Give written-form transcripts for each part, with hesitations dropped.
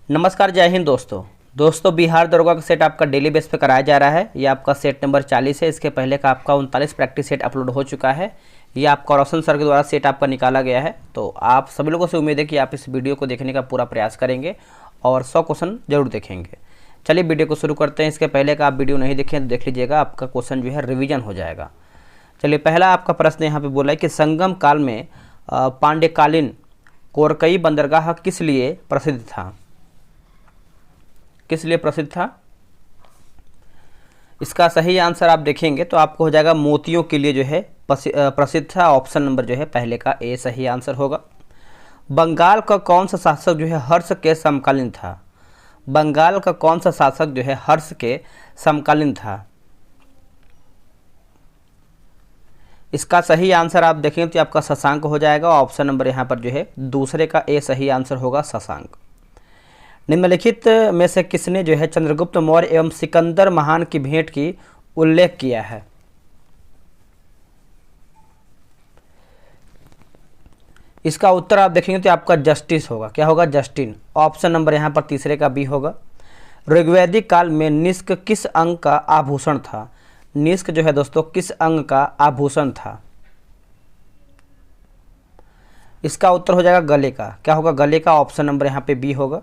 नमस्कार, जय हिंद दोस्तों बिहार दरोगा का सेट आपका डेली बेस पे कराया जा रहा है। ये आपका सेट नंबर 40 है। इसके पहले का आपका 39 प्रैक्टिस सेट अपलोड हो चुका है। ये आपका रोशन सर के द्वारा सेट आपका निकाला गया है। तो आप सभी लोगों से उम्मीद है कि आप इस वीडियो को देखने का पूरा प्रयास करेंगे और 100 क्वेश्चन जरूर देखेंगे। चलिए वीडियो को शुरू करते हैं। इसके पहले का आप वीडियो नहीं देखें तो देख लीजिएगा, आपका क्वेश्चन जो है रिविजन हो जाएगा। चलिए, पहला आपका प्रश्न यहाँ पे बोला है कि संगम काल में पांड्यकालीन कोरकई बंदरगाह किस लिए प्रसिद्ध था? किस लिए प्रसिद्ध था? इसका सही आंसर आप देखेंगे तो आपको हो जाएगा मोतियों के लिए जो है प्रसिद्ध था। ऑप्शन नंबर जो है पहले का ए सही आंसर होगा। बंगाल का कौन सा शासक जो है हर्ष के समकालीन था? बंगाल का कौन सा शासक जो है हर्ष के समकालीन था? इसका सही आंसर आप देखेंगे तो आपका शशांक हो जाएगा। ऑप्शन नंबर यहाँ पर जो है दूसरे का ए सही आंसर होगा, शशांक। निम्नलिखित में से किसने जो है चंद्रगुप्त मौर्य एवं सिकंदर महान की भेंट की उल्लेख किया है? इसका उत्तर आप देखेंगे तो आपका जस्टिस होगा। क्या होगा? जस्टिन। ऑप्शन नंबर यहाँ पर तीसरे का बी होगा। ऋग्वैदिक काल में निष्क किस अंग का आभूषण था? निष्क जो है दोस्तों किस अंग का आभूषण था? इसका उत्तर हो जाएगा गले का। क्या होगा? गले का। ऑप्शन नंबर यहाँ पे बी होगा।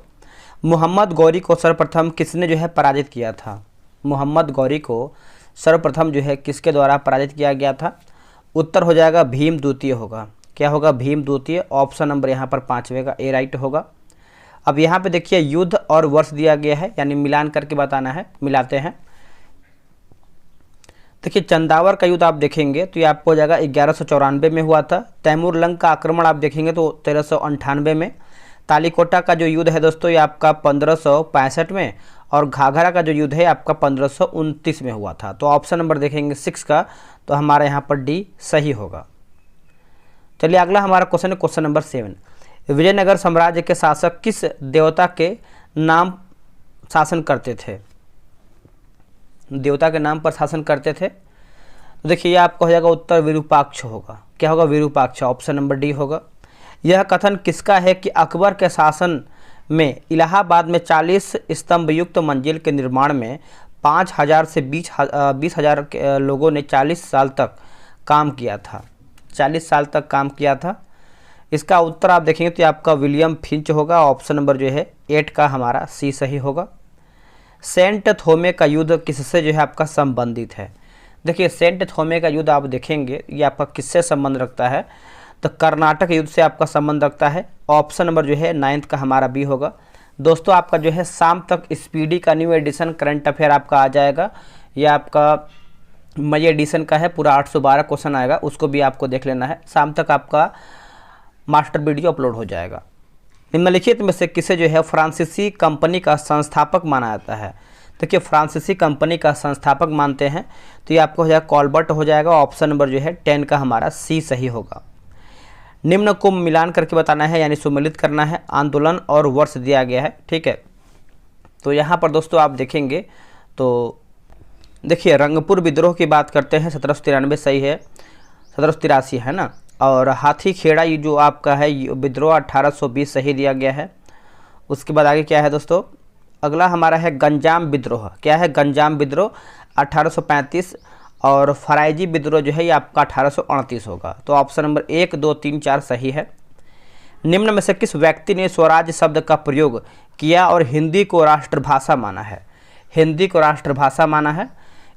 मोहम्मद गौरी को सर्वप्रथम किसने जो है पराजित किया था? मोहम्मद गौरी को सर्वप्रथम जो है किसके द्वारा पराजित किया गया था? उत्तर हो जाएगा भीम द्वितीय होगा। क्या होगा? भीम द्वितीय। ऑप्शन नंबर यहाँ पर पांचवे का ए राइट होगा। अब यहाँ पे देखिए युद्ध और वर्ष दिया गया है, यानी मिलान करके बताना है। मिलाते हैं। देखिए चंदावर का युद्ध आप देखेंगे तो ये आपको हो जाएगा 1194 में हुआ था। तैमूर लंग का आक्रमण आप देखेंगे तो 1398 में। तालीकोटा का जो युद्ध है दोस्तों ये आपका 1565 में, और घाघरा का जो युद्ध है आपका 1529 में हुआ था। तो ऑप्शन नंबर देखेंगे 6 का, तो हमारा यहाँ पर डी सही होगा। चलिए अगला हमारा क्वेश्चन है क्वेश्चन नंबर 7। विजयनगर साम्राज्य के शासक किस देवता के नाम शासन करते थे? देवता के नाम पर शासन करते थे। तो देखिए ये आपका हो जाएगा उत्तर विरूपाक्ष होगा। क्या होगा? विरूपाक्ष। ऑप्शन नंबर डी होगा। यह कथन किसका है कि अकबर के शासन में इलाहाबाद में 40 स्तंभ युक्त मंजिल के निर्माण में 5000 से 20,000 लोगों ने 40 साल तक काम किया था? 40 साल तक काम किया था। इसका उत्तर आप देखेंगे तो आपका विलियम फिंच होगा। ऑप्शन नंबर जो है 8 का हमारा सी सही होगा। सेंट थोमे का युद्ध किससे जो है आपका संबंधित है? देखिए सेंट थोमे का युद्ध आप देखेंगे ये आपका किससे संबंध रखता है? तो कर्नाटक युद्ध से आपका संबंध रखता है। ऑप्शन नंबर जो है 9 का हमारा बी होगा। दोस्तों आपका जो है शाम तक स्पीडी का न्यू एडिशन करंट अफेयर आपका आ जाएगा। ये आपका मई एडिशन का है, पूरा 812 क्वेश्चन आएगा, उसको भी आपको देख लेना है। शाम तक आपका मास्टर वीडियो अपलोड हो जाएगा। निम्नलिखित में से किसे जो है फ्रांसीसी कंपनी का संस्थापक माना जाता है? देखिए फ्रांसीसी कंपनी का संस्थापक मानते हैं तो ये आपको हो जाएगा कॉलबर्ट हो जाएगा। ऑप्शन नंबर जो है 10 का हमारा सी सही होगा। निम्न को मिलान करके बताना है, यानी सुमेलित करना है। आंदोलन और वर्ष दिया गया है, ठीक है। तो यहाँ पर दोस्तों आप देखेंगे तो देखिए रंगपुर विद्रोह की बात करते हैं, 1793 सही है, 1783 है ना। और हाथी खेड़ा ये जो आपका है विद्रोह 1820 सही दिया गया है। उसके बाद आगे क्या है दोस्तों? अगला हमारा है गंजाम विद्रोह। क्या है? गंजाम विद्रोह 1835, और फराइजी विद्रोह जो है ये आपका 1838 होगा। तो ऑप्शन नंबर 1, 2, 3, 4 सही है। निम्न में से किस व्यक्ति ने स्वराज शब्द का प्रयोग किया और हिंदी को राष्ट्रभाषा माना है? हिंदी को राष्ट्रभाषा माना है।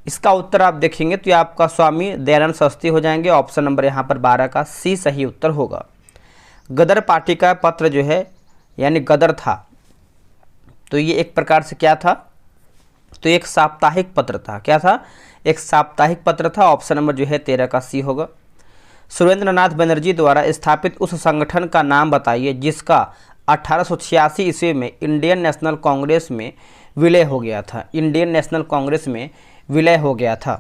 इसका उत्तर आप देखेंगे तो ये आपका स्वामी दयानंद सरस्वती हो जाएंगे। ऑप्शन नंबर यहाँ पर 12 का सी सही उत्तर होगा। गदर पार्टी का पत्र जो है यानी गदर था, तो ये एक प्रकार से क्या था? तो एक साप्ताहिक पत्र था। क्या था? एक साप्ताहिक पत्र था। ऑप्शन नंबर जो है 13 का सी होगा। सुरेंद्रनाथ बनर्जी द्वारा स्थापित उस संगठन का नाम बताइए जिसका 1886 ईस्वी में इंडियन नेशनल कांग्रेस में विलय हो गया था। इंडियन नेशनल कांग्रेस में विलय हो गया था।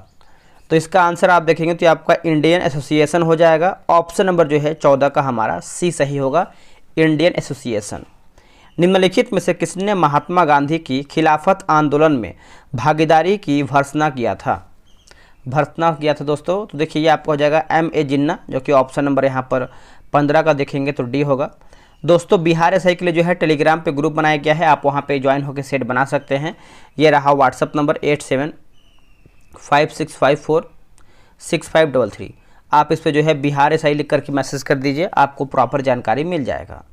तो इसका आंसर आप देखेंगे तो आपका इंडियन एसोसिएशन हो जाएगा। ऑप्शन नंबर जो है 14 का हमारा सी सही होगा, इंडियन एसोसिएशन। निम्नलिखित में से किसने महात्मा गांधी की खिलाफत आंदोलन में भागीदारी की भर्त्सना किया था? भर्त्सना किया था दोस्तों, तो देखिए ये आपको हो जाएगा M.A. जिन्ना, जो कि ऑप्शन नंबर यहाँ पर 15 का देखेंगे तो डी होगा। दोस्तों बिहार एसआई के लिए जो है टेलीग्राम पे ग्रुप बनाया गया है, आप वहाँ पे ज्वाइन होकर सेट बना सकते हैं। ये रहा व्हाट्सअप नंबर 8756546533। आप इस पे जो है बिहार एसआई लिख करके मैसेज कर दीजिए, आपको प्रॉपर जानकारी मिल जाएगा।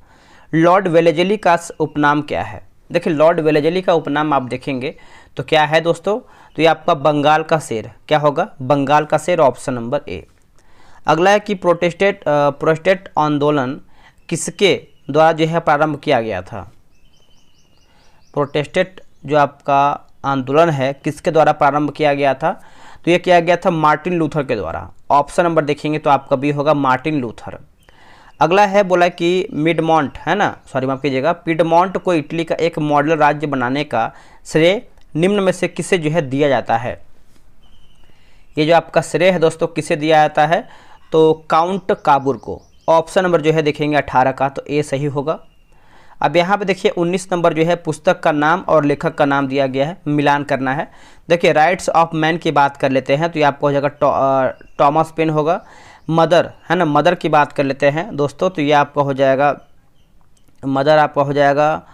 लॉर्ड वेलेजली का उपनाम क्या है? देखिए लॉर्ड वेलेजली का उपनाम आप देखेंगे तो क्या है दोस्तों, तो ये आपका बंगाल का शेर, क्या होगा? बंगाल का शेर, ऑप्शन नंबर ए। अगला है कि प्रोटेस्ट आंदोलन किसके द्वारा जो है प्रारंभ किया गया था? प्रोटेस्टेंट जो आपका आंदोलन है किसके द्वारा प्रारंभ किया गया था? तो ये किया गया था मार्टिन लूथर के द्वारा। ऑप्शन नंबर देखेंगे तो आपका बी होगा मार्टिन लूथर। अगला है बोला कि मिडमॉन्ट है ना, सॉरी माफ कीजिएगा, पिडमॉन्ट को इटली का एक मॉडल राज्य बनाने का श्रेय निम्न में से किसे जो है दिया जाता है? ये जो आपका श्रेय है दोस्तों किसे दिया जाता है? तो काउंट काबूर को। ऑप्शन नंबर जो है देखेंगे 18 का, तो ए सही होगा। अब यहाँ पे देखिए 19 नंबर जो है पुस्तक का नाम और लेखक का नाम दिया गया है, मिलान करना है। देखिए राइट्स ऑफ मैन की बात कर लेते हैं तो ये आपको हो जाएगा टॉमस पेन होगा। मदर है ना, मदर की बात कर लेते हैं दोस्तों तो ये आपका हो जाएगा, मदर आपका हो जाएगा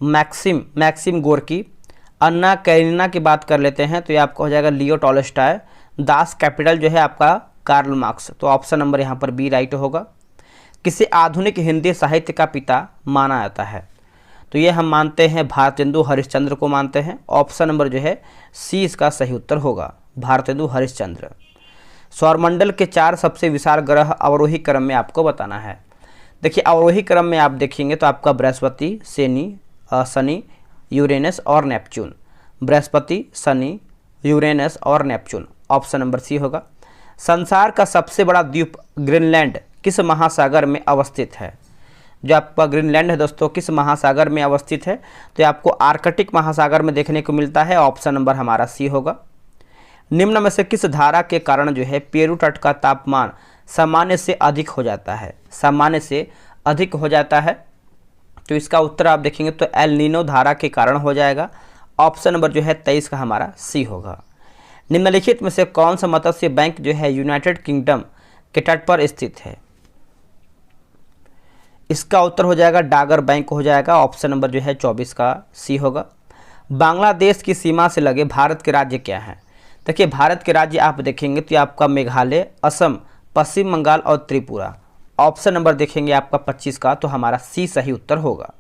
मैक्सिम गोर्की। अन्ना कैरिना की बात कर लेते हैं तो ये आपका हो जाएगा लियो टॉलस्टॉय। दास कैपिटल जो है आपका कार्ल मार्क्स। तो ऑप्शन नंबर यहाँ पर बी राइट होगा। किसे आधुनिक हिंदी साहित्य का पिता माना जाता है? तो ये हम मानते हैं भारतेंदु हरिश्चंद्र को मानते हैं। ऑप्शन नंबर जो है सी इसका सही उत्तर होगा, भारतेंदु हरिश्चंद्र। सौरमंडल के 4 सबसे विशाल ग्रह अवरोही क्रम में आपको बताना है। देखिए अवरोही क्रम में आप देखेंगे तो आपका बृहस्पति, शनि, यूरेनस और नेपच्यून। बृहस्पति, शनि, यूरेनस और नेपच्यून। ऑप्शन नंबर सी होगा। संसार का सबसे बड़ा द्वीप ग्रीनलैंड किस महासागर में अवस्थित है? जो आपका ग्रीनलैंड है दोस्तों किस महासागर में अवस्थित है? तो ये आपको आर्कटिक महासागर में देखने को मिलता है। ऑप्शन नंबर हमारा सी होगा। निम्न में से किस धारा के कारण जो है पेरू तट का तापमान सामान्य से अधिक हो जाता है? सामान्य से अधिक हो जाता है तो इसका उत्तर आप देखेंगे तो एल नीनो धारा के कारण हो जाएगा। ऑप्शन नंबर जो है 23 का हमारा सी होगा। निम्नलिखित में से कौन सा मत्स्य बैंक जो है यूनाइटेड किंगडम के तट पर स्थित है? इसका उत्तर हो जाएगा डागर बैंक हो जाएगा। ऑप्शन नंबर जो है 24 का सी होगा। बांग्लादेश की सीमा से लगे भारत के राज्य क्या हैं? देखिए भारत के राज्य आप देखेंगे तो आपका मेघालय, असम, पश्चिम बंगाल और त्रिपुरा। ऑप्शन नंबर देखेंगे आपका 25 का, तो हमारा सी सही उत्तर होगा।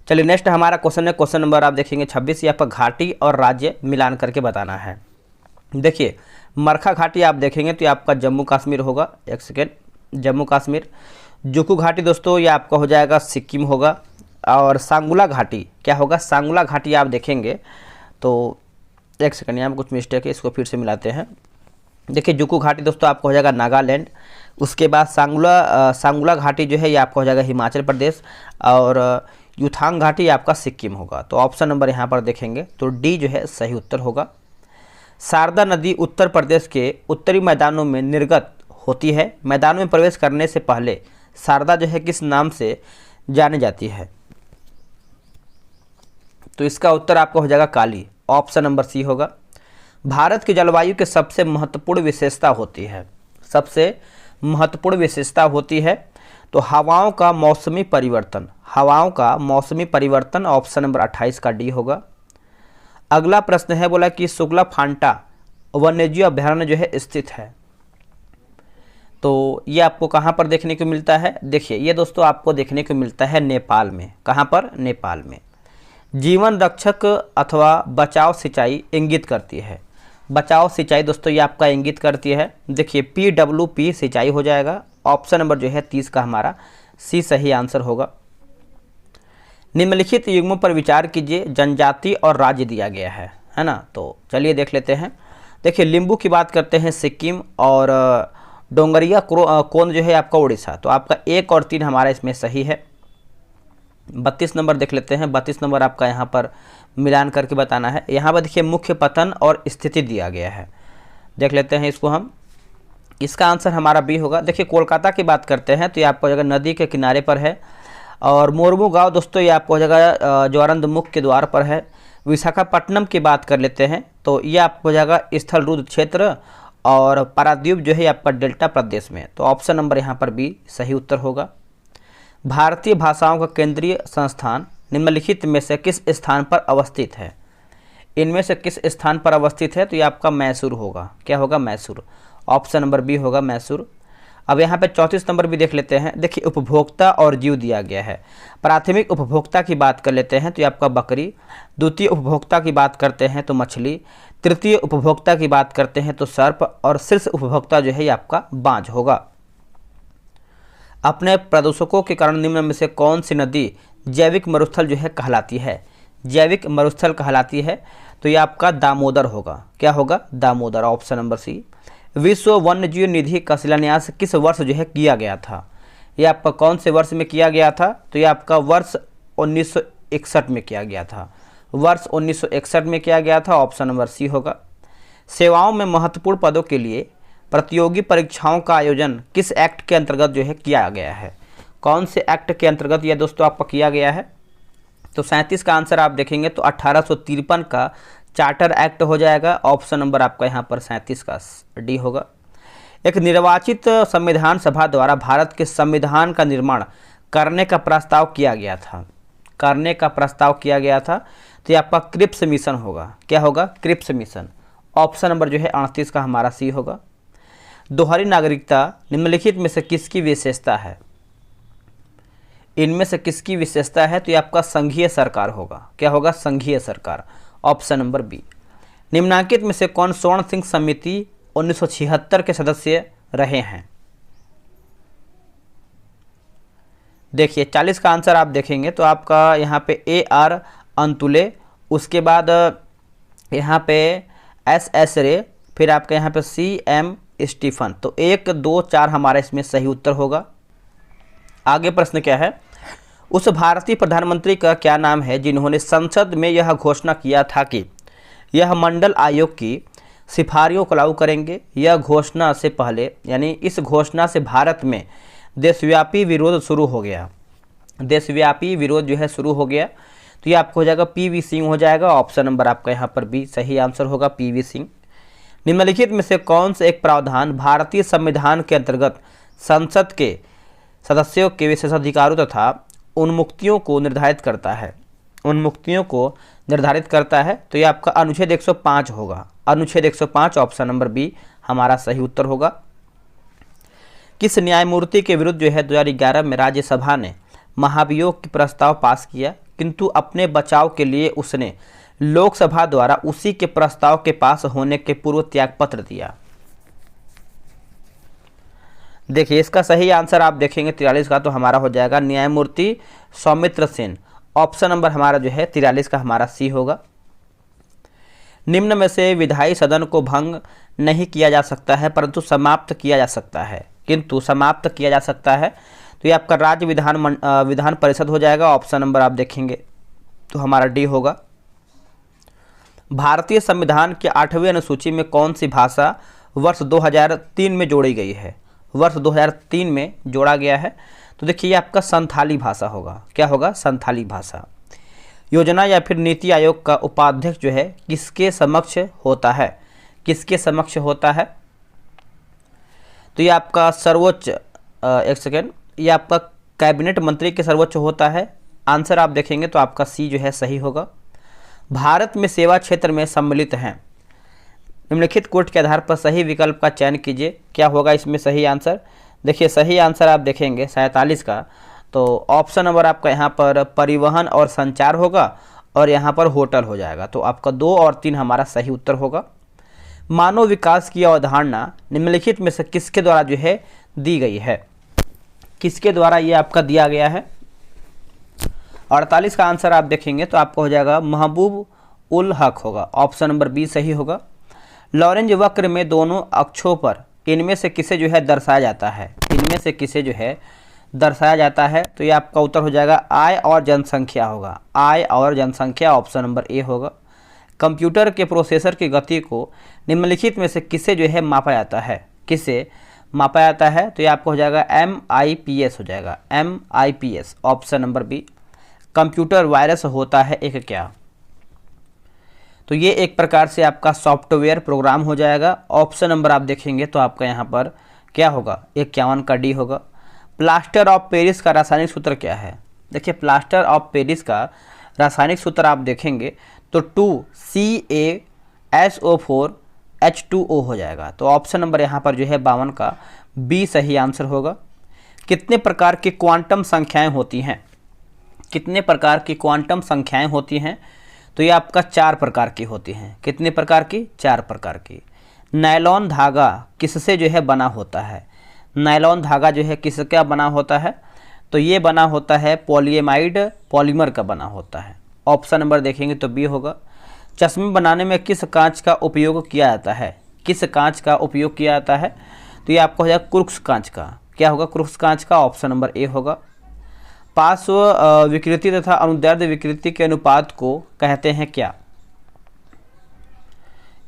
चलिए नेक्स्ट हमारा क्वेश्चन है, क्वेश्चन नंबर आप देखेंगे 26। ये आपका घाटी और राज्य मिलान करके बताना है। देखिए मरखा घाटी आप देखेंगे तो ये आपका जम्मू कश्मीर होगा। एक सेकेंड, जम्मू कश्मीर। जुकू घाटी दोस्तों ये आपका हो जाएगा सिक्किम होगा। और सांगुला घाटी क्या होगा? सांगुला घाटी आप देखेंगे तो एक सेकंड, यहाँ में कुछ मिस्टेक है, इसको फिर से मिलाते हैं। देखिए जुकू घाटी दोस्तों आपका हो जाएगा नागालैंड। उसके बाद सांगुला घाटी जो है ये आपका हो जाएगा हिमाचल प्रदेश। और युथांग घाटी आपका सिक्किम होगा। तो ऑप्शन नंबर यहाँ पर देखेंगे तो डी जो है सही उत्तर होगा। शारदा नदी उत्तर प्रदेश के उत्तरी मैदानों में निर्गत होती है। मैदान में प्रवेश करने से पहले शारदा जो है किस नाम से जानी जाती है? तो इसका उत्तर आपका हो जाएगा काली। ऑप्शन नंबर सी होगा। भारत की जलवायु के सबसे महत्वपूर्ण विशेषता होती है, सबसे महत्वपूर्ण विशेषता होती है तो हवाओं का मौसमी परिवर्तन। हवाओं का मौसमी परिवर्तन। ऑप्शन नंबर 28 का डी होगा। अगला प्रश्न है बोला कि सुगला फांटा वन्यजीव अभयारण्य जो है स्थित है, तो ये आपको कहाँ पर देखने को मिलता है? देखिए ये दोस्तों आपको देखने को मिलता है नेपाल में। कहाँ पर? नेपाल में। जीवन रक्षक अथवा बचाव सिंचाई इंगित करती है। बचाव सिंचाई दोस्तों ये आपका इंगित करती है। देखिए PWP सिंचाई हो जाएगा। ऑप्शन नंबर जो है 30 का हमारा सी सही आंसर होगा। निम्नलिखित युग्मों पर विचार कीजिए। जनजाति और राज्य दिया गया है ना, तो चलिए देख लेते हैं। देखिए लिम्बू की बात करते हैं सिक्किम, और डोंगरिया कोन जो है आपका उड़ीसा। तो आपका 1 और 3 हमारा इसमें सही है। 32 नंबर देख लेते हैं। 32 नंबर आपका यहाँ पर मिलान करके बताना है। यहाँ पर देखिए मुख्य पतन और स्थिति दिया गया है, देख लेते हैं इसको हम। इसका आंसर हमारा बी होगा। देखिए कोलकाता की बात करते हैं तो ये आपको जगह नदी के किनारे पर है। और मोरमू गांव दोस्तों ये आपको जगह ज्वारंद मुख के द्वार पर है। विशाखापट्टनम की बात कर लेते हैं तो ये आपको जगह स्थल रुद्र क्षेत्र, और पारादीप जो है आपका डेल्टा प्रदेश में। तो ऑप्शन नंबर यहाँ पर बी सही उत्तर होगा। भारतीय भाषाओं का केंद्रीय संस्थान निम्नलिखित में से किस स्थान पर अवस्थित है? इनमें से किस स्थान पर अवस्थित है? तो ये आपका मैसूर होगा। क्या होगा? मैसूर। ऑप्शन नंबर बी होगा मैसूर। अब यहाँ पे 34 नंबर भी देख लेते हैं। देखिए, उपभोक्ता और जीव दिया गया है। प्राथमिक उपभोक्ता की बात कर लेते हैं तो ये आपका बकरी, द्वितीय उपभोक्ता की बात करते हैं तो मछली, तृतीय उपभोक्ता की बात करते हैं तो सर्प, और शीर्ष उपभोक्ता जो है ये आपका बाज होगा। अपने प्रदूषकों के कारण निम्न में से कौन सी नदी जैविक मरुस्थल जो है कहलाती है? जैविक मरुस्थल कहलाती है तो ये आपका दामोदर होगा। क्या होगा? दामोदर। Option number C. विश्व वन्यजीव निधि का शिलान्यास किस वर्ष जो है किया गया था? ये आपका कौन से वर्ष में किया गया था? तो ये आपका वर्ष 1961 में किया गया था। वर्ष 1961 में किया गया था। ऑप्शन नंबर सी होगा। सेवाओं में महत्वपूर्ण पदों के लिए प्रतियोगी परीक्षाओं का आयोजन किस एक्ट के अंतर्गत जो है किया गया है? कौन से एक्ट के अंतर्गत यह दोस्तों आपका किया गया है? तो 37 का आंसर आप देखेंगे तो 1853 का चार्टर एक्ट हो जाएगा। ऑप्शन नंबर आपका यहाँ पर 37 का डी होगा। एक निर्वाचित संविधान सभा द्वारा भारत के संविधान का निर्माण करने का प्रस्ताव किया गया था। करने का प्रस्ताव किया गया था तो ये आपका क्रिप्स मिशन होगा। क्या होगा? Cripps mission. ऑप्शन नंबर जो है 38 का हमारा सी होगा। दोहरी नागरिकता निम्नलिखित में से किसकी विशेषता है? इनमें से किसकी विशेषता है? तो ये आपका संघीय सरकार होगा। क्या होगा? संघीय सरकार। Option number B. निम्नांकित में से कौन स्वर्ण सिंह समिति 1976 के सदस्य रहे हैं? देखिए, 40 का आंसर आप देखेंगे तो आपका यहाँ पे AR अंतुले, उसके बाद यहाँ पे SS रे, फिर आपका यहाँ पे CM स्टीफन। तो 1, 2, 4 हमारा इसमें सही उत्तर होगा। आगे प्रश्न क्या है? उस भारतीय प्रधानमंत्री का क्या नाम है जिन्होंने संसद में यह घोषणा किया था कि यह मंडल आयोग की सिफारिशों को लागू करेंगे? यह घोषणा से पहले, यानी इस घोषणा से भारत में देशव्यापी विरोध शुरू हो गया। देशव्यापी विरोध जो है शुरू हो गया। तो ये आपको हो जाएगा PV सिंह हो जाएगा। ऑप्शन नंबर आपका यहाँ पर बी सही आंसर होगा, PV सिंह। निम्नलिखित में से कौन सा एक प्रावधान भारतीय संविधान के अंतर्गत संसद के सदस्यों के विशेषाधिकारों तथा उन्मुक्तियों को निर्धारित करता है? उन्मुक्तियों को निर्धारित करता है तो ये आपका अनुच्छेद 105 होगा। अनुच्छेद 105 ऑप्शन नंबर बी हमारा सही उत्तर होगा। किस न्यायमूर्ति के विरुद्ध जो है 2011 में राज्यसभा ने महाभियोग की प्रस्ताव पास किया, किंतु अपने बचाव के लिए उसने लोकसभा द्वारा उसी के प्रस्ताव के पास होने के पूर्व त्यागपत्र दिया? देखिए, इसका सही आंसर आप देखेंगे 43 का तो हमारा हो जाएगा न्यायमूर्ति सौमित्र सेन। ऑप्शन नंबर हमारा जो है 43 का हमारा सी होगा। निम्न में से विधायी सदन को भंग नहीं किया जा सकता है परंतु समाप्त किया जा सकता है, किंतु समाप्त किया जा सकता है तो ये आपका राज्य विधान परिषद हो जाएगा। ऑप्शन नंबर आप देखेंगे तो हमारा डी होगा। भारतीय संविधान के 8वें अनुसूची में कौन सी भाषा वर्ष 2003 में जोड़ी गई है? वर्ष 2003 में जोड़ा गया है तो देखिए ये आपका संथाली भाषा होगा। क्या होगा? संथाली भाषा। योजना या फिर नीति आयोग का उपाध्यक्ष जो है किसके समक्ष होता है? किसके समक्ष होता है? तो ये आपका सर्वोच्च ये आपका कैबिनेट मंत्री के सर्वोच्च होता है। आंसर आप देखेंगे तो आपका सी जो है सही होगा। भारत में सेवा क्षेत्र में सम्मिलित हैं निम्नलिखित कोट के आधार पर सही विकल्प का चयन कीजिए। क्या होगा इसमें सही आंसर? देखिए, सही आंसर आप देखेंगे 47 का तो ऑप्शन नंबर आपका यहाँ पर परिवहन और संचार होगा और यहाँ पर होटल हो जाएगा। तो आपका 2 और 3 हमारा सही उत्तर होगा। मानव विकास की अवधारणा निम्नलिखित में से किसके द्वारा जो है दी गई है? किसके द्वारा ये आपका दिया गया है? 48 का आंसर आप देखेंगे तो आपको हो जाएगा महबूब उल हक होगा। ऑप्शन नंबर बी सही होगा। लॉरेंज वक्र में दोनों अक्षों पर इनमें से किसे जो है दर्शाया जाता है? इनमें से किसे जो है दर्शाया जाता है? तो ये आपका उत्तर हो जाएगा आय और जनसंख्या होगा। आय और जनसंख्या ऑप्शन नंबर ए होगा। कंप्यूटर के प्रोसेसर की गति को निम्नलिखित में से किसे जो है मापा जाता है? किसे मापा जाता है? तो ये आपको हो जाएगा MIPS हो जाएगा। MIPS option number B. Computer virus होता है एक क्या? तो ये एक प्रकार से आपका सॉफ्टवेयर प्रोग्राम हो जाएगा। ऑप्शन नंबर आप देखेंगे तो आपका यहाँ पर क्या होगा? 51 का डी होगा। प्लास्टर ऑफ पेरिस का रासायनिक सूत्र क्या है? देखिए प्लास्टर ऑफ पेरिस का रासायनिक सूत्र आप देखेंगे तो 2CaSO4H2O हो जाएगा। तो ऑप्शन नंबर यहाँ पर जो है 52 का बी सही आंसर होगा। कितने प्रकार की क्वांटम संख्याएं होती हैं? कितने प्रकार की क्वांटम संख्याएं होती हैं? तो ये आपका 4 प्रकार की होती हैं। कितने प्रकार की? 4 प्रकार की। नायलॉन धागा किससे जो है बना होता है? नायलॉन धागा जो है किसका बना होता है? तो ये बना होता है पॉलीएमाइड पॉलीमर का बना होता है। ऑप्शन नंबर देखेंगे तो बी होगा। चश्मे बनाने में किस कांच का उपयोग किया जाता है? किस कांच का उपयोग किया जाता है? तो ये आपका हो जाएगा क्रूक्स कांच का। क्या होगा? क्रूक्स कांच का। ऑप्शन नंबर ए होगा। पार्श्व विकृति तथा अनुदैर्ध्य विकृति के अनुपात को कहते हैं क्या?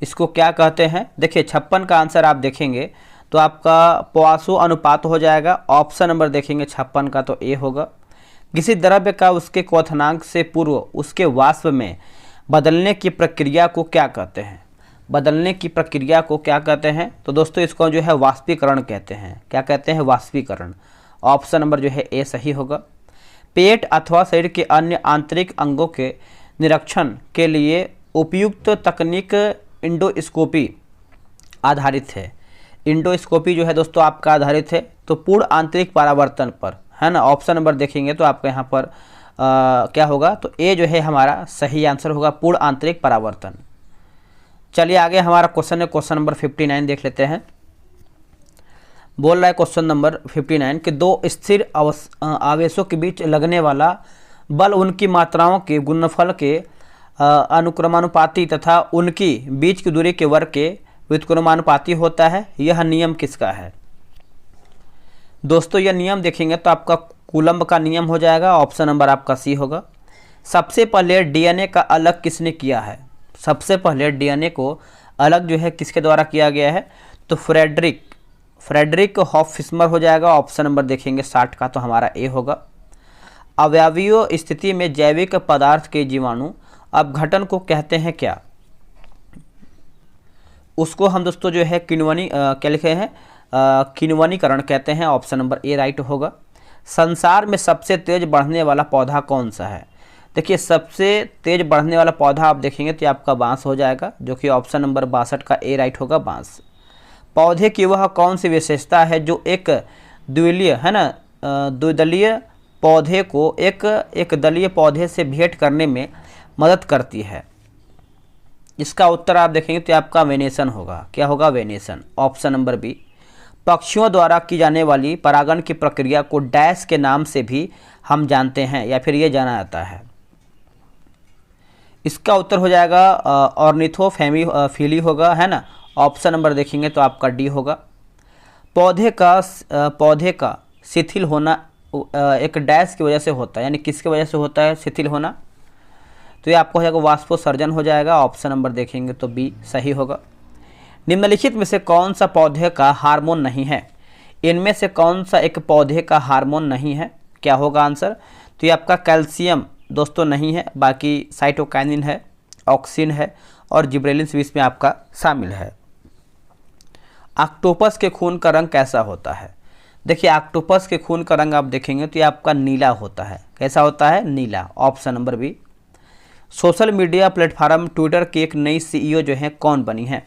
इसको क्या कहते हैं? देखिए 56 का आंसर आप देखेंगे तो आपका पार्श्व अनुपात हो जाएगा। ऑप्शन नंबर देखेंगे 56 का तो ए होगा। किसी द्रव्य का उसके क्वथनांक से पूर्व उसके वाष्प में बदलने की प्रक्रिया को क्या कहते हैं? बदलने की प्रक्रिया को क्या कहते हैं? तो दोस्तों इसको जो है वाष्पीकरण कहते हैं। क्या कहते हैं? वाष्पीकरण। ऑप्शन नंबर जो है ए सही होगा। पेट अथवा शरीर के अन्य आंतरिक अंगों के निरीक्षण के लिए उपयुक्त तकनीक इंडोस्कोपी आधारित है। इंडोस्कोपी जो है दोस्तों आपका आधारित है तो पूर्ण आंतरिक परावर्तन पर, है ना। ऑप्शन नंबर देखेंगे तो आपका यहाँ पर क्या होगा? तो ए जो है हमारा सही आंसर होगा, पूर्ण आंतरिक परावर्तन। चलिए आगे हमारा क्वेश्चन है, क्वेश्चन नंबर 59 देख लेते हैं। बोल रहा है क्वेश्चन नंबर 59 कि दो स्थिर आवेशों के बीच लगने वाला बल उनकी मात्राओं के गुणनफल के अनुक्रमानुपाती तथा उनकी बीच की दूरी के वर्ग के व्युत्क्रमानुपाती होता है। यह नियम किसका है? दोस्तों यह नियम देखेंगे तो आपका कूलम्ब का नियम हो जाएगा। ऑप्शन नंबर आपका सी होगा। सबसे पहले डीएनए का अलग किसने किया है? सबसे पहले डीएनए को अलग जो है किसके द्वारा किया गया है? तो फ्रेडरिक हॉफस्मर हो जाएगा। ऑप्शन नंबर देखेंगे 60 का तो हमारा ए होगा। अवयवीय स्थिति में जैविक पदार्थ के जीवाणु अपघटन को कहते हैं क्या? उसको हम दोस्तों जो है क्या लिखे हैं? किण्वनीकरण कहते हैं। ऑप्शन नंबर ए राइट होगा। संसार में सबसे तेज बढ़ने वाला पौधा कौन सा है? देखिए सबसे तेज बढ़ने वाला पौधा आप देखेंगे तो आपका बांस हो जाएगा, जो कि ऑप्शन नंबर 62 का ए राइट होगा, बांस। पौधे की वह कौन सी विशेषता है जो एक द्विदलीय, है ना, द्विदलीय पौधे को एक दलीय पौधे से भेंट करने में मदद करती है? इसका उत्तर आप देखेंगे तो आपका वेनेशन होगा। क्या होगा? वेनेशन। Option number B. पक्षियों द्वारा की जाने वाली परागण की प्रक्रिया को डैश के नाम से भी हम जानते हैं या फिर ये जाना जाता है? इसका उत्तर हो जाएगा ऑर्निथोफेमी होगा, है ना। ऑप्शन नंबर देखेंगे तो आपका डी होगा। पौधे का शिथिल होना एक डैश की वजह से होता है, यानी किसकी वजह से होता है शिथिल होना? तो ये आपको हो जाएगा वाष्पोत्सर्जन हो जाएगा। ऑप्शन नंबर देखेंगे तो बी सही होगा। निम्नलिखित में से कौन सा पौधे का हार्मोन नहीं है? इनमें से कौन सा एक पौधे का हार्मोन नहीं है? क्या होगा आंसर? तो ये आपका कैल्शियम दोस्तों नहीं है, बाकी साइटोकाइनिन है, ऑक्सिन है और जिब्रेलिन भी इसमें आपका शामिल है। ऑक्टोपस के खून का रंग कैसा होता है? देखिए ऑक्टोपस के खून का रंग आप देखेंगे तो ये आपका नीला होता है। कैसा होता है? नीला। Option number B. Social media platform Twitter की एक नई सीईओ जो है कौन बनी है?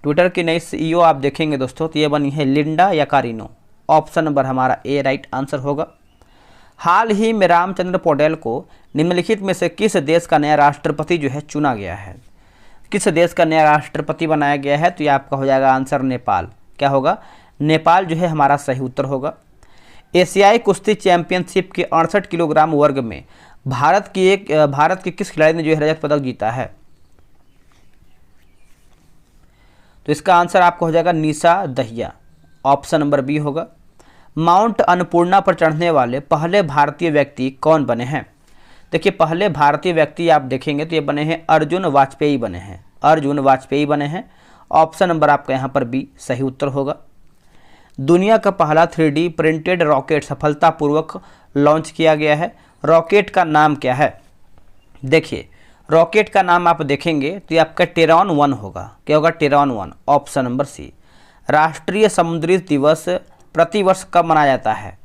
ट्विटर की नई सीईओ आप देखेंगे दोस्तों तो ये बनी है लिंडा याकारिनो। ऑप्शन नंबर हमारा ए राइट आंसर होगा। हाल ही में रामचंद्र पौडेल को निम्नलिखित में से किस देश का नया राष्ट्रपति जो है चुना गया है? किस देश का नया राष्ट्रपति बनाया गया है? तो ये आपका हो जाएगा आंसर नेपाल। क्या होगा? नेपाल जो है हमारा सही उत्तर होगा। एशियाई कुश्ती चैंपियनशिप के 68 किलोग्राम वर्ग में भारत की किस खिलाड़ी ने जो है रजत पदक जीता है? तो इसका आंसर आपको हो जाएगा निशा दहिया। ऑप्शन नंबर बी होगा। माउंट अन्नपूर्णा पर चढ़ने वाले पहले भारतीय व्यक्ति कौन बने हैं? देखिए पहले भारतीय व्यक्ति आप देखेंगे तो ये बने हैं अर्जुन वाजपेयी बने हैं। अर्जुन वाजपेयी बने हैं। ऑप्शन नंबर आपका यहाँ पर बी सही उत्तर होगा। दुनिया का पहला 3D प्रिंटेड रॉकेट सफलतापूर्वक लॉन्च किया गया है। रॉकेट का नाम क्या है? देखिए रॉकेट का नाम आप देखेंगे तो ये आपका टेरॉन 1 होगा। क्या होगा? टेरॉन 1। Option number C. राष्ट्रीय समुद्री दिवस प्रतिवर्ष कब मनाया जाता है?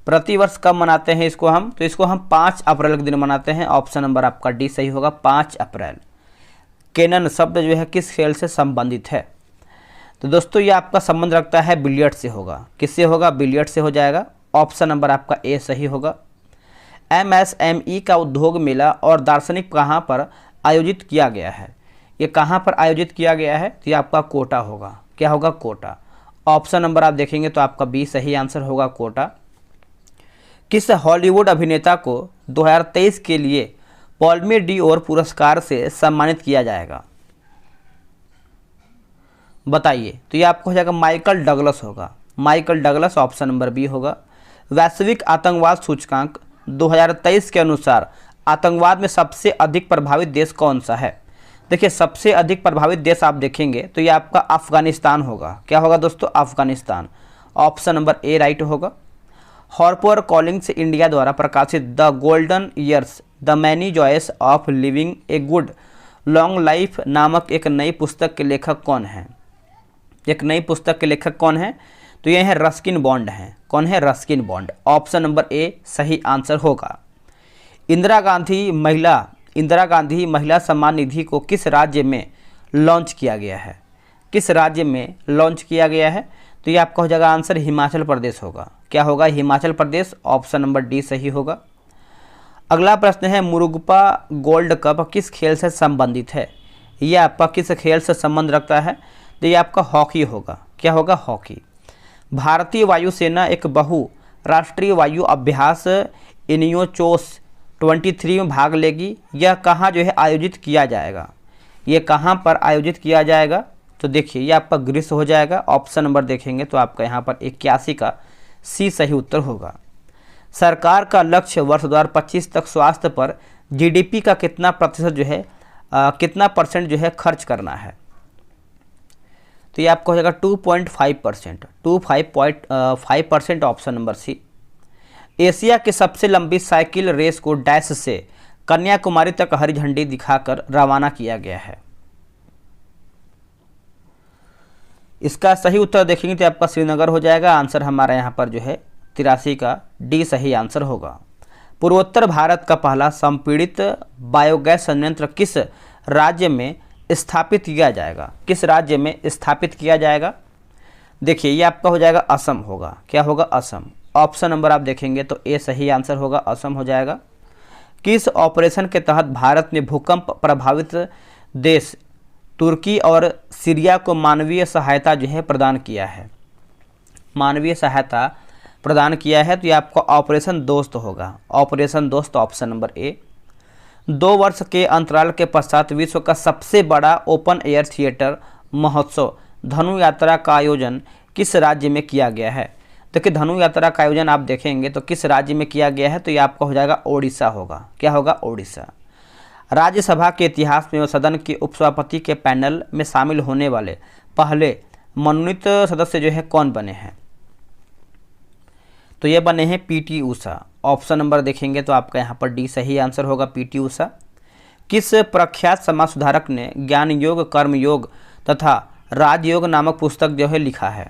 प्रतिवर्ष कब मनाते हैं इसको हम? तो इसको हम 5 अप्रैल के दिन मनाते हैं। ऑप्शन नंबर आपका डी सही होगा, 5 अप्रैल। कैनन शब्द जो है किस खेल से संबंधित है? तो दोस्तों ये आपका संबंध रखता है बिलियर्ड से होगा। किससे होगा? बिलियर्ड से हो जाएगा। ऑप्शन नंबर आपका ए सही होगा। MSME का उद्योग मेला और दार्शनिक कहाँ पर आयोजित किया गया है? ये कहाँ पर आयोजित किया गया है? तो ये आपका कोटा होगा। क्या होगा? कोटा। ऑप्शन नंबर आप देखेंगे तो आपका बी सही आंसर होगा, कोटा। किस हॉलीवुड अभिनेता को 2023 के लिए पॉल्मे डी ओर पुरस्कार से सम्मानित किया जाएगा? बताइए। तो ये आपको हो जाएगा माइकल डगलस होगा, Michael Douglas. Option number B होगा। वैश्विक आतंकवाद सूचकांक 2023 के अनुसार आतंकवाद में सबसे अधिक प्रभावित देश कौन सा है? देखिए सबसे अधिक प्रभावित देश आप देखेंगे तो ये आपका अफगानिस्तान होगा। क्या होगा दोस्तों? Afghanistan. Option number A right होगा। हार्पर कॉलिंग्स इंडिया द्वारा प्रकाशित the golden years the many joys of living a good long life नामक एक नई पुस्तक के लेखक कौन है? एक नई पुस्तक के लेखक कौन है? तो ये है रस्किन बॉन्ड हैं। कौन है? Ruskin bond. ऑप्शन नंबर ए सही आंसर होगा। इंदिरा गांधी महिला सम्मान निधि को किस राज्य में लॉन्च किया गया है? किस राज्य में लॉन्च किया गया है? तो ये आपका हो जाएगा आंसर हिमाचल प्रदेश होगा। क्या होगा? Himachal Pradesh. Option number D सही होगा। अगला प्रश्न है मुरुगपा गोल्ड कप किस खेल से संबंधित है? ये आपका किस खेल से संबंध रखता है? तो ये आपका हॉकी होगा। क्या होगा? हॉकी। भारतीय वायुसेना एक बहुराष्ट्रीय वायु अभ्यास इनियोचोस 23 में भाग लेगी। यह कहाँ जो है आयोजित किया जाएगा? ये कहाँ पर आयोजित किया जाएगा? तो देखिए ये आपका ग्रीस हो जाएगा। ऑप्शन नंबर देखेंगे तो आपका यहाँ पर 81 का सी सही उत्तर होगा। सरकार का लक्ष्य वर्ष 2025 तक स्वास्थ्य पर जीडीपी का कितना प्रतिशत जो है कितना परसेंट जो है खर्च करना है? तो ये आपको हो जाएगा 2.5%, 2.5% ऑप्शन नंबर सी। एशिया की सबसे लंबी साइकिल रेस को डैश से कन्याकुमारी तक हरी झंडी दिखाकर रवाना किया गया है। इसका सही उत्तर देखेंगे तो आपका श्रीनगर हो जाएगा। आंसर हमारा यहाँ पर जो है 83 का डी सही आंसर होगा। पूर्वोत्तर भारत का पहला संपीड़ित बायोगैस संयंत्र किस राज्य में स्थापित किया जाएगा? किस राज्य में स्थापित किया जाएगा? देखिए ये आपका हो जाएगा असम होगा। क्या होगा? असम। ऑप्शन नंबर आप देखेंगे तो ए सही आंसर होगा, असम हो जाएगा। किस ऑपरेशन के तहत भारत ने भूकंप प्रभावित देश तुर्की और सीरिया को मानवीय सहायता जो है प्रदान किया है? मानवीय सहायता प्रदान किया है तो ये आपका ऑपरेशन दोस्त होगा। ऑपरेशन दोस्त। ऑप्शन नंबर ए। 2 वर्ष के अंतराल के पश्चात विश्व का सबसे बड़ा ओपन एयर थिएटर महोत्सव धनु यात्रा का आयोजन किस राज्य में किया गया है? देखिए धनु यात्रा का आयोजन आप देखेंगे तो किस राज्य में किया गया है? तो ये आपका हो जाएगा ओडिशा होगा। क्या होगा? ओडिशा। राज्यसभा के इतिहास में सदन के उपसभापति के पैनल में शामिल होने वाले पहले मनोनीत सदस्य जो है कौन बने हैं? तो ये बने हैं पीटी ऊषा। ऑप्शन नंबर देखेंगे तो आपका यहाँ पर डी सही आंसर होगा, पीटी ऊषा। किस प्रख्यात समाज सुधारक ने ज्ञान योग, कर्म योग तथा राजयोग नामक पुस्तक जो है लिखा है?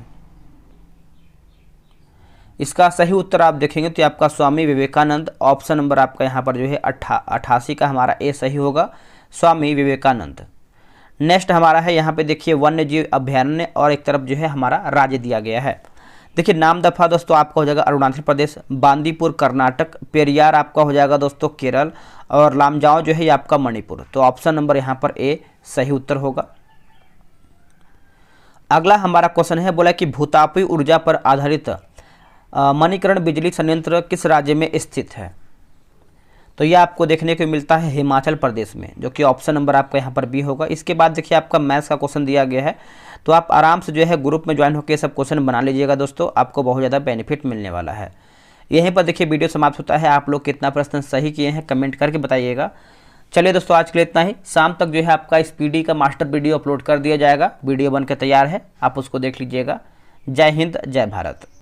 इसका सही उत्तर आप देखेंगे तो आपका स्वामी विवेकानंद। ऑप्शन नंबर आपका यहाँ पर जो है 88 का हमारा ए सही होगा, स्वामी विवेकानंद। नेक्स्ट हमारा है यहाँ पे देखिए वन्य जीव अभयारण्य और एक तरफ जो है हमारा राज्य दिया गया है। देखिए नाम दफा दोस्तों आपका हो जाएगा अरुणाचल प्रदेश, बांदीपुर कर्नाटक, पेरियार आपका हो जाएगा दोस्तों केरल और लामजाओ जो है ये आपका मणिपुर। तो ऑप्शन नंबर यहाँ पर ए सही उत्तर होगा। अगला हमारा क्वेश्चन है, बोला कि भूतापी ऊर्जा पर आधारित मणिकरण बिजली संयंत्र किस राज्य में स्थित है? तो यह आपको देखने को मिलता है हिमाचल प्रदेश में, जो कि ऑप्शन नंबर आपका यहाँ पर बी होगा। इसके बाद देखिए आपका मैथ्स का क्वेश्चन दिया गया है, तो आप आराम से जो है ग्रुप में ज्वाइन होकर सब क्वेश्चन बना लीजिएगा दोस्तों, आपको बहुत ज़्यादा बेनिफिट मिलने वाला है। यहीं पर देखिए वीडियो समाप्त होता है। आप लोग कितना प्रश्न सही किए हैं कमेंट करके बताइएगा। चलिए दोस्तों आज के लिए इतना ही। शाम तक जो है आपका इस पीडी का मास्टर वीडियो अपलोड कर दिया जाएगा। वीडियो बनकर तैयार है, आप उसको देख लीजिएगा। जय हिंद, जय भारत।